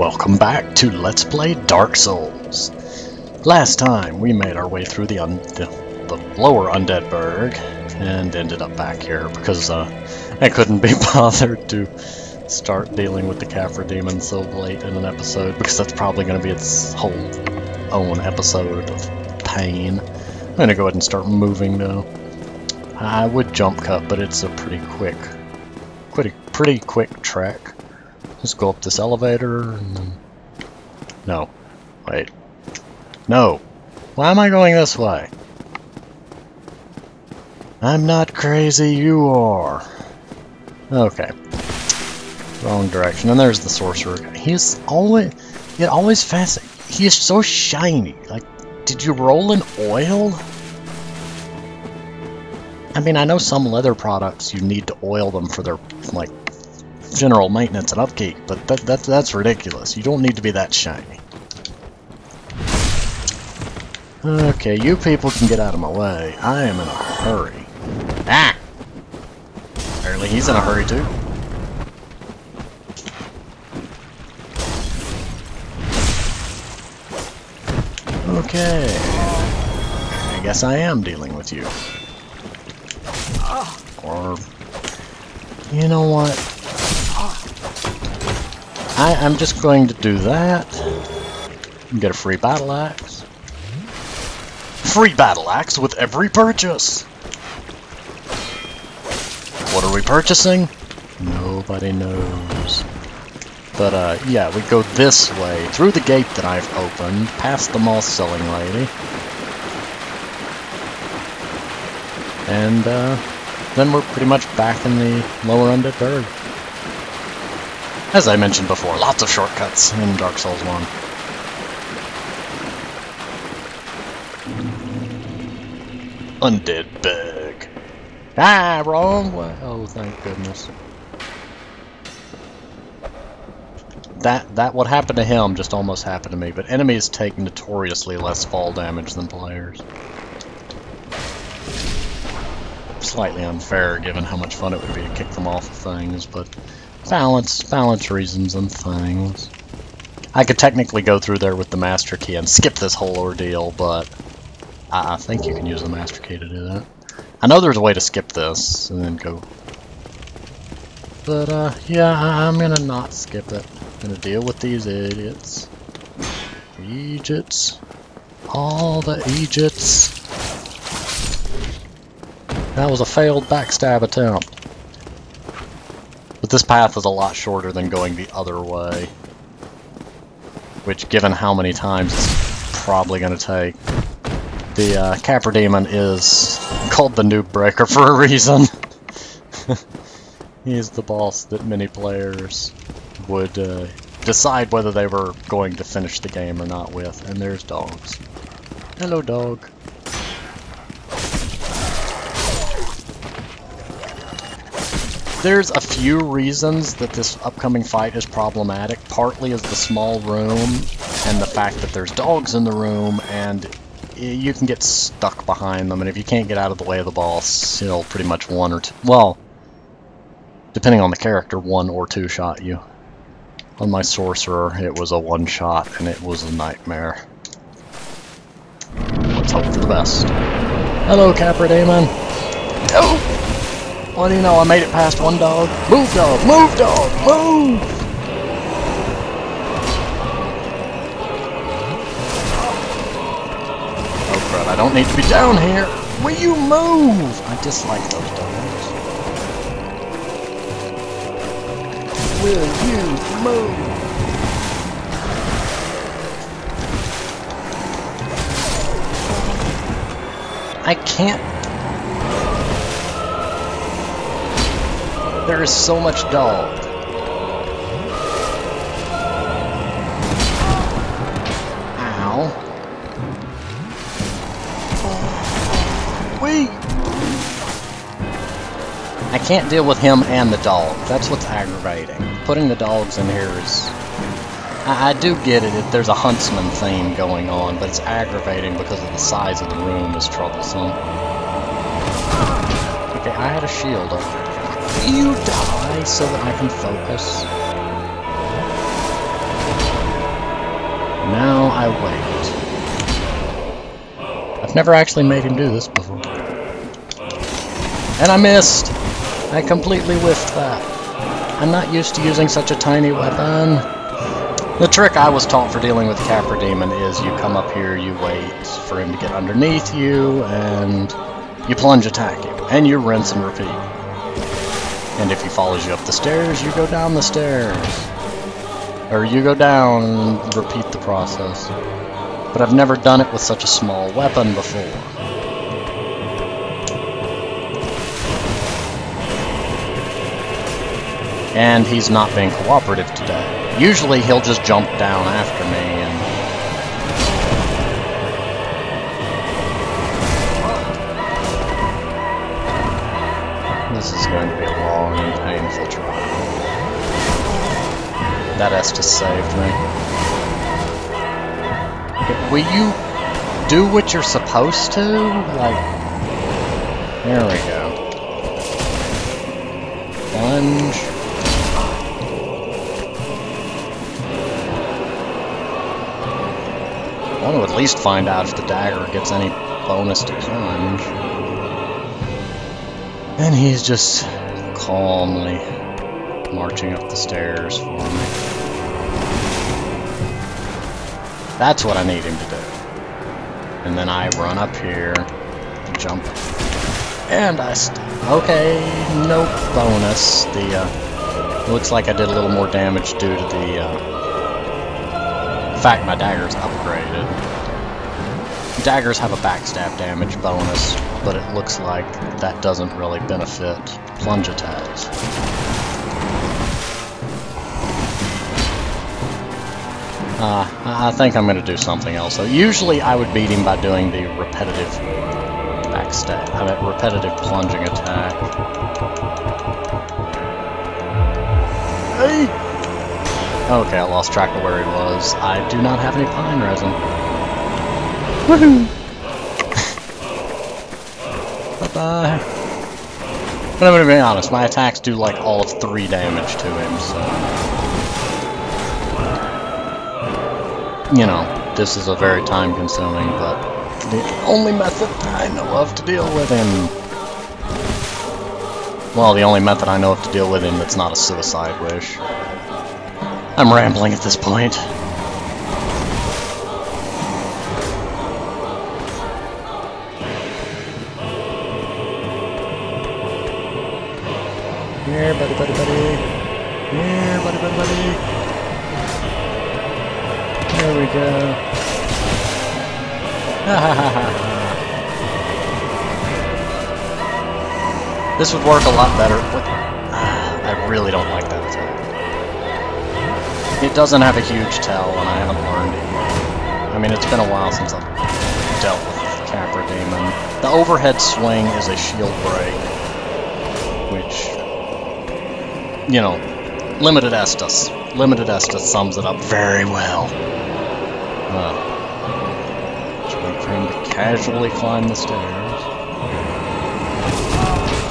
Welcome back to Let's Play Dark Souls. Last time we made our way through the lower Undead Burg and ended up back here because I couldn't be bothered to start dealing with the Capra Demon so late in an episode, because that's probably going to be its whole own episode of pain. I'm going to go ahead and start moving though. I would jump cut, but it's a pretty quick trek. Just go up this elevator and then... No. Wait. No! Why am I going this way? I'm not crazy, you are. Okay. Wrong direction. And there's the sorcerer. He's always... It always fascinates. He is so shiny. Like, did you roll in oil? I mean, I know some leather products you need to oil them for their, like, general maintenance and upkeep, but that's ridiculous. You don't need to be that shiny. Okay, you people can get out of my way. I am in a hurry. Ah! Apparently he's in a hurry too. Okay. I guess I am dealing with you. Or... You know what? I'm just going to do that. And get a free battle axe. Free battle axe with every purchase! What are we purchasing? Nobody knows. But yeah, we go this way, through the gate that I've opened, past the moth selling lady. And then we're pretty much back in the lower Undead Burg. As I mentioned before, lots of shortcuts in Dark Souls 1. Undead Burg. Ah, wrong way. Oh, thank goodness. That what happened to him just almost happened to me, but enemies take notoriously less fall damage than players. Slightly unfair given how much fun it would be to kick them off of things, but balance reasons and things. I could technically go through there with the master key and skip this whole ordeal, but I think you can use the master key to do that. I know there's a way to skip this and then go. But yeah, I'm gonna not skip it. I'm gonna deal with these idiots. Idiots. All the idiots. That was a failed backstab attempt. But this path is a lot shorter than going the other way. Which, given how many times it's probably going to take. The Capra Demon is called the Noobcrusher for a reason. He's the boss that many players would decide whether they were going to finish the game or not with. And there's dogs. Hello, dog. There's a few reasons that this upcoming fight is problematic. Partly is the small room and the fact that there's dogs in the room and you can get stuck behind them, and if you can't get out of the way of the boss, he'll pretty much one or two, well, depending on the character, one or two shot you. On my sorcerer, it was a one shot and it was a nightmare. Let's hope for the best. Hello, Capra Demon. Oh! What do you know, I made it past one dog. Move, dog! Move, dog! Move! Oh crap, I don't need to be down here! Will you move? I dislike those dogs. Will you move? I can't... There is so much dog. Ow. Wait. I can't deal with him and the dog. That's what's aggravating. Putting the dogs in here is... I do get it. There's a huntsman theme going on, but it's aggravating because of the size of the room is troublesome. Okay, I had a shield up there. You die so that I can focus. I wait. I've never actually made him do this before. And I missed! I completely whiffed that. I'm not used to using such a tiny weapon. The trick I was taught for dealing with Capra Demon is you come up here, you wait for him to get underneath you, and you plunge attack him, and you rinse and repeat. And if he follows you up the stairs, you go down the stairs. Or you go down and repeat the process. But I've never done it with such a small weapon before. And he's not being cooperative today. Usually he'll just jump down after me and... This is going to be a long and painful trial. That Estus saved me. Okay, will you do what you're supposed to? Like... There we go. Plunge. I want to at least find out if the dagger gets any bonus to plunge. And he's just calmly marching up the stairs for me. That's what I need him to do. And then I run up here, jump, and I okay, no bonus. Looks like I did a little more damage due to the fact my dagger's upgraded. Daggers have a backstab damage bonus, but it looks like that doesn't really benefit plunge attacks. I think I'm going to do something else. So usually I would beat him by doing the repetitive backstab, repetitive plunging attack. Hey! Okay, I lost track of where he was. I do not have any pine resin. Woohoo! Bye-bye. But I'm gonna be honest, my attacks do like all of 3 damage to him, so... You know, this is a very time-consuming, but the only method I know of to deal with him... Well, the only method I know of to deal with him that's not a suicide wish. I'm rambling at this point. Here, buddy, buddy, buddy. Here, buddy, buddy, buddy. There we go. Ha ha ha ha. This would work a lot better. I really don't like that attack. It doesn't have a huge tell, and I haven't learned it yet. I mean, it's been a while since I've dealt with Capra Demon. The overhead swing is a shield break, which, you know, limited Estus. Limited Estus sums it up very well. Just wait for him to casually climb the stairs.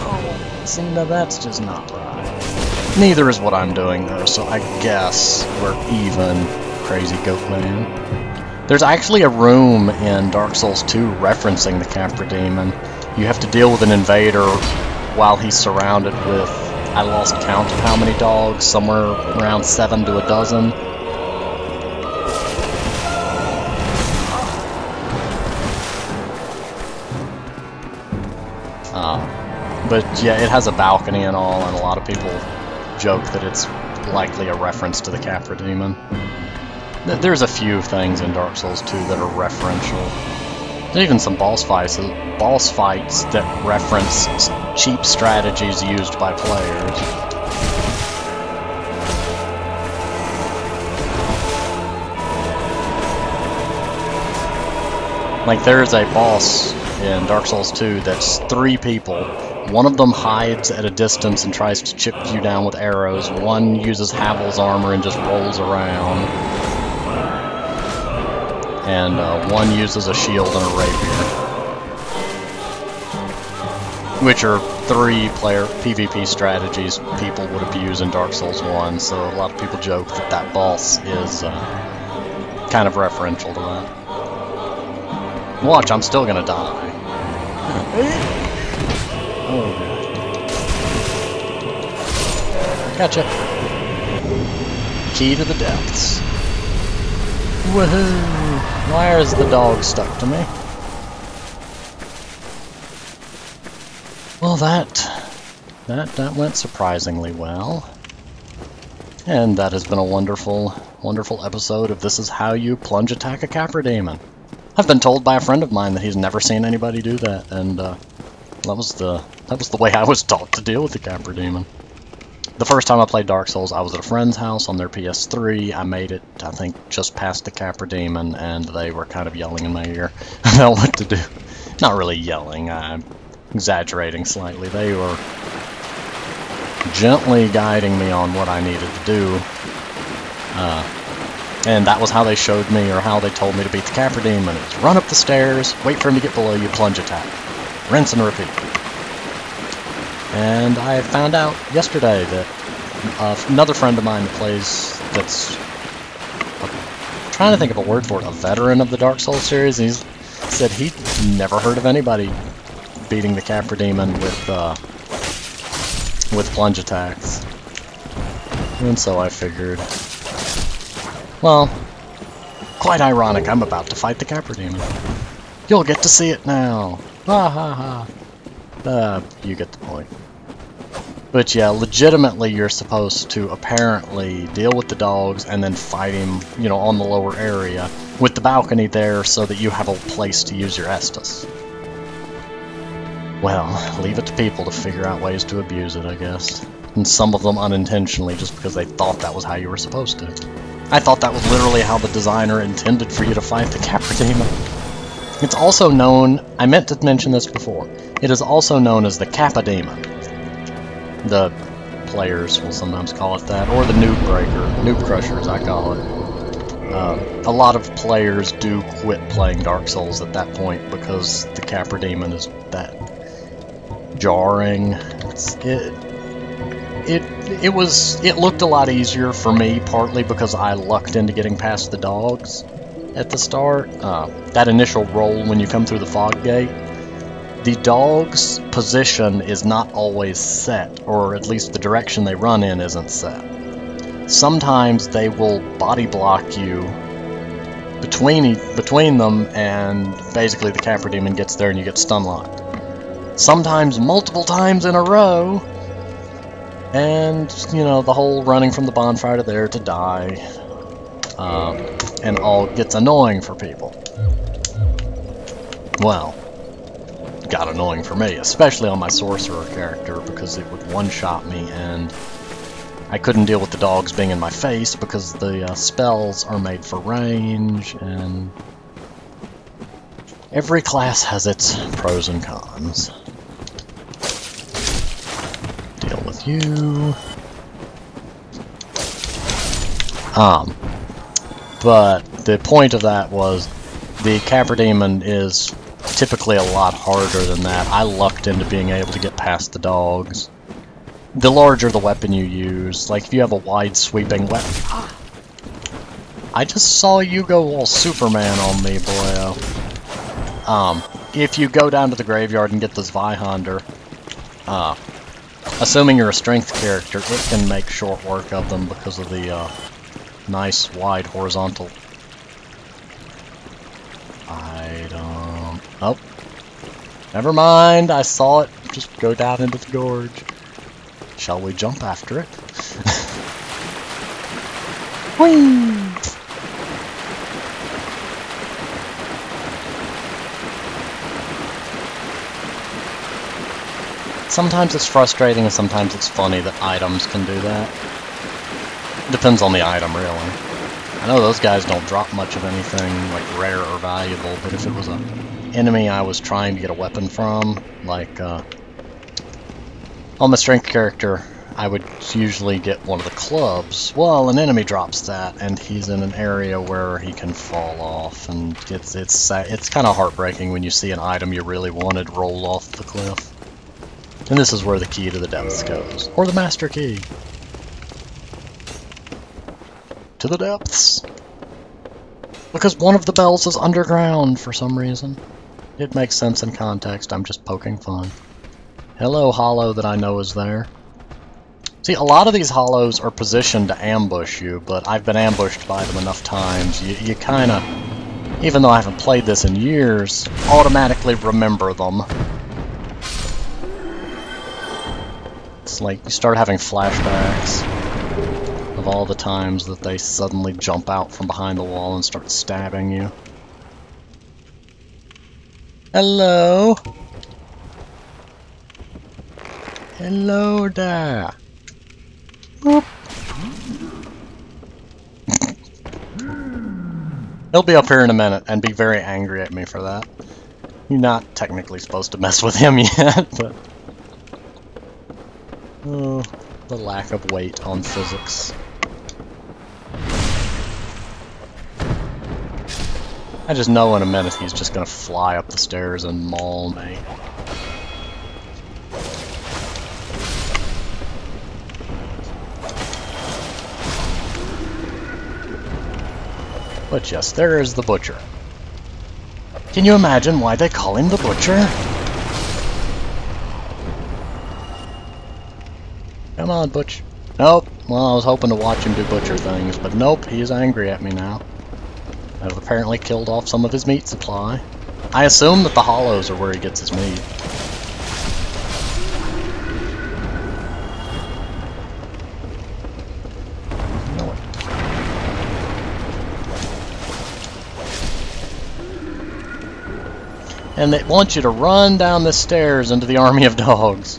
Oh, see, now that's just not right. Neither is what I'm doing, though, so I guess we're even, Crazy Goat Man. There's actually a room in Dark Souls 2 referencing the Capra Demon. You have to deal with an invader while he's surrounded with, I lost count of how many dogs, somewhere around 7 to a dozen. But yeah, it has a balcony and all, and a lot of people joke that it's likely a reference to the Capra Demon. There's a few things in Dark Souls 2 that are referential. There's even some boss fights that reference cheap strategies used by players. Like, there's a boss in Dark Souls 2 that's 3 people. One of them hides at a distance and tries to chip you down with arrows. One uses Havel's armor and just rolls around. And one uses a shield and a rapier. Which are 3-player PvP strategies people would abuse in Dark Souls 1, so a lot of people joke that that boss is kind of referential to that. Watch, I'm still gonna die. Oh, God. Gotcha. Key to the depths. Woohoo! Why is the dog stuck to me? Well, that went surprisingly well. And that has been a wonderful episode of This Is How You Plunge Attack a Capra Demon. I've been told by a friend of mine that he's never seen anybody do that, and that was the way I was taught to deal with the Capra Demon. The first time I played Dark Souls, I was at a friend's house on their PS3. I made it, I think, just past the Capra Demon, and they were kind of yelling in my ear about what to do. Not really yelling, I'm exaggerating slightly. They were gently guiding me on what I needed to do. And that was how they showed me, or how they told me to beat the Capra Demon. It was run up the stairs, wait for him to get below you, plunge attack. Rinse and repeat. And I found out yesterday that another friend of mine that plays, that's, I'm trying to think of a word for it, a veteran of the Dark Souls series, he said he'd never heard of anybody beating the Capra Demon with plunge attacks. And so I figured, well, quite ironic, I'm about to fight the Capra Demon. You'll get to see it now. Ha ha ha. You get the point. But yeah, legitimately you're supposed to apparently deal with the dogs and then fight him, you know, on the lower area with the balcony there so that you have a place to use your Estus. Well, leave it to people to figure out ways to abuse it, I guess. And some of them unintentionally, just because they thought that was how you were supposed to. I thought that was literally how the designer intended for you to fight the Capra Demon. It's also known, I meant to mention this before, it is also known as the Kappa Demon. The players will sometimes call it that, or the Noobcrusher as I call it. A lot of players do quit playing Dark Souls at that point because the Capra Demon is that jarring. It looked a lot easier for me, partly because I lucked into getting past the dogs at the start. That initial roll when you come through the fog gate, the dog's position is not always set, or at least the direction they run in isn't set. Sometimes they will body block you between them, and basically the Capra Demon gets there and you get stun locked. Sometimes multiple times in a row, and, you know, the whole running from the bonfire to there to die, and all gets annoying for people. Well, got annoying for me, especially on my sorcerer character, because it would one-shot me, and I couldn't deal with the dogs being in my face because the spells are made for range, and every class has its pros and cons. Deal with you. But the point of that was the Capra Demon is typically a lot harder than that. I lucked into being able to get past the dogs. The larger the weapon you use, like if you have a wide sweeping weapon. I just saw you go all Superman on me, boyo. If you go down to the graveyard and get this Zweihander, assuming you're a strength character, it can make short work of them because of the nice wide horizontal item. Oh, never mind, I saw it. Just go down into the gorge. Shall we jump after it? Whee! Sometimes it's frustrating and sometimes it's funny that items can do that. Depends on the item, really. I know those guys don't drop much of anything like rare or valuable, but if it was an enemy I was trying to get a weapon from, like on my strength character, I would usually get one of the clubs. Well, an enemy drops that, and he's in an area where he can fall off, and it's kind of heartbreaking when you see an item you really wanted roll off the cliff. And this is where the key to the depths goes, or the master key. To the depths. Because one of the bells is underground for some reason. It makes sense in context, I'm just poking fun. Hello, hollow that I know is there. See, a lot of these hollows are positioned to ambush you, but I've been ambushed by them enough times. You kinda, even though I haven't played this in years, automatically remember them. It's like you start having flashbacks of all the times that they suddenly jump out from behind the wall and start stabbing you. Hello? Hello there. Boop. He'll be up here in a minute and be very angry at me for that. You're not technically supposed to mess with him yet, but... Oh, the lack of weight on physics. I just know in a minute he's just gonna fly up the stairs and maul me. But yes, there is the Butcher. Can you imagine why they call him the Butcher? Come on, Butch. Nope. Well, I was hoping to watch him do Butcher things, but nope, he is angry at me now. I've apparently killed off some of his meat supply. I assume that the hollows are where he gets his meat. And they want you to run down the stairs into the army of dogs.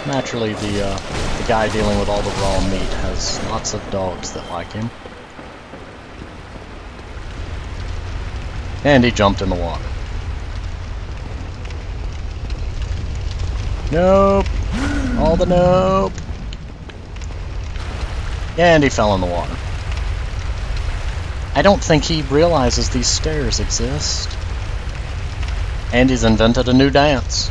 Naturally, the guy dealing with all the raw meat has lots of dogs that like him. And he jumped in the water. Nope. All the nope. And he fell in the water. I don't think he realizes these stairs exist. And he's invented a new dance.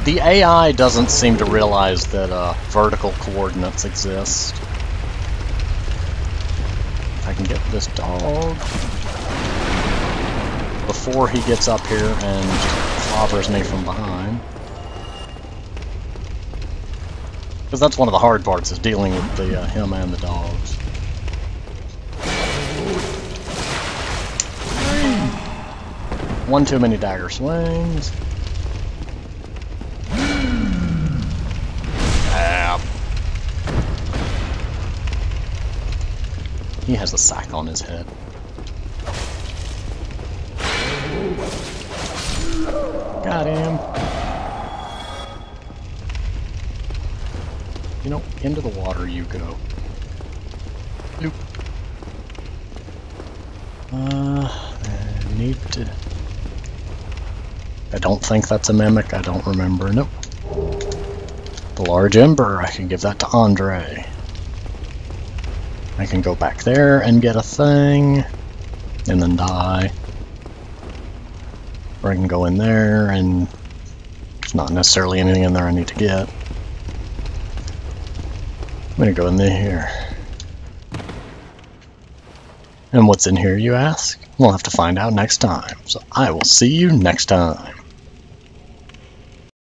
The AI doesn't seem to realize that vertical coordinates exist. If I can get this dog before he gets up here and clobbers me from behind. Because that's one of the hard parts, is dealing with the him and the dogs. One too many dagger swings. He has a sack on his head. Got him. You know, into the water you go. Bloop. I need to... I don't think that's a mimic, I don't remember. Nope. The large ember, I can give that to Andre. I can go back there and get a thing, and then die. Or I can go in there and there's not necessarily anything in there I need to get. I'm gonna go in here. And what's in here, you ask? We'll have to find out next time. So I will see you next time.